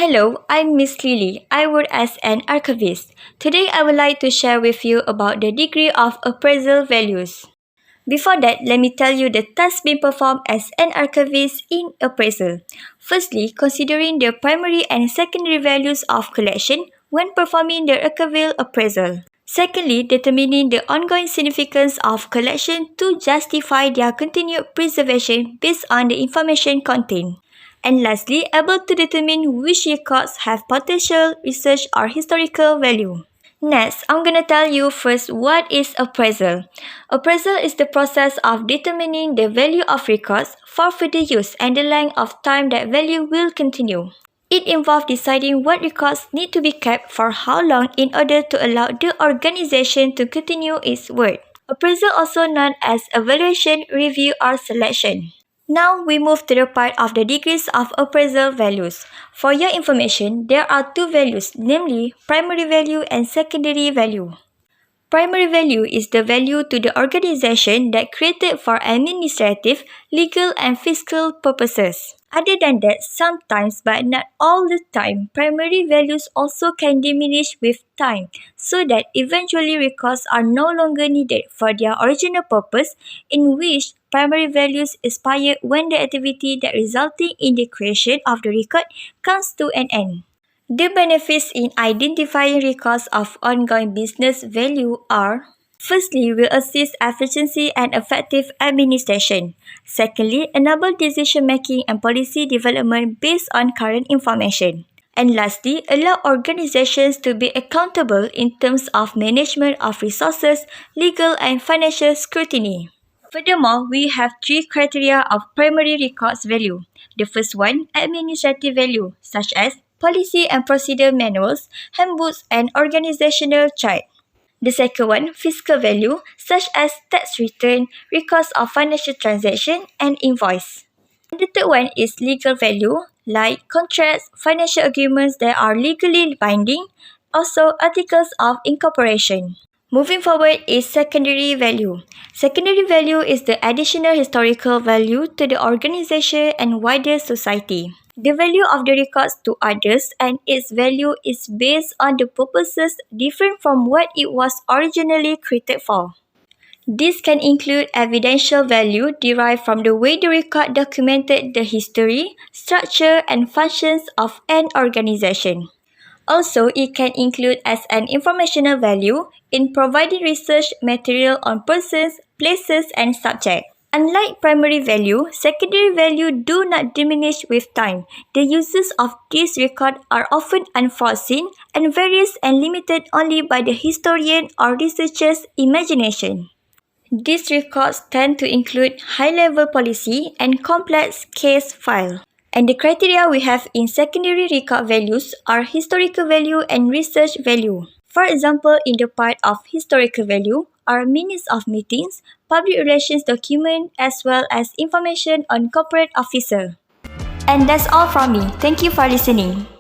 Hello, I'm Miss Lily. I work as an archivist. Today I would like to share with you about the degree of appraisal values. Before that, let me tell you the tasks being performed as an archivist in appraisal. Firstly, considering the primary and secondary values of collection when performing the archival appraisal. Secondly, determining the ongoing significance of collection to justify their continued preservation based on the information contained. And lastly, able to determine which records have potential research or historical value. Next, I'm gonna tell you first what is appraisal. Appraisal is the process of determining the value of records for further use and the length of time that value will continue. It involves deciding what records need to be kept for how long in order to allow the organization to continue its work. Appraisal, also known as evaluation, review, or selection. Now we move to the part of the degrees of appraisal values. For your information, there are two values, namely primary value and secondary value. Primary value is the value to the organization that created for administrative, legal, and fiscal purposes. Other than that, sometimes but not all the time, primary values also can diminish with time, so that eventually records are no longer needed for their original purpose, in which primary values expire when the activity that resulting in the creation of the record comes to an end. The benefits in identifying records of ongoing business value are: firstly, will assist efficiency and effective administration. Secondly, enable decision making and policy development based on current information. And lastly, allow organizations to be accountable in terms of management of resources, legal and financial scrutiny. Furthermore, we have three criteria of primary records value. The first one, administrative value, such as policy and procedure manuals, handbooks, and organizational chart. The second one, fiscal value, such as tax return, records of financial transaction, and invoice. And the third one is legal value, like contracts, financial agreements that are legally binding, also articles of incorporation. Moving forward is secondary value. Secondary value is the additional historical value to the organization and wider society. The value of the records to others and its value is based on the purposes different from what it was originally created for. This can include evidential value derived from the way the record documented the history, structure, and functions of an organization. Also, it can include as an informational value in providing research material on persons, places, and subjects. Unlike primary value, secondary value do not diminish with time. The uses of this record are often unforeseen and various and limited only by the historian or researcher's imagination. These records tend to include high-level policy and complex case file. And the criteria we have in secondary record values are historical value and research value. For example, in the part of historical value are minutes of meetings, public relations document, as well as information on corporate officer. And that's all from me. Thank you for listening.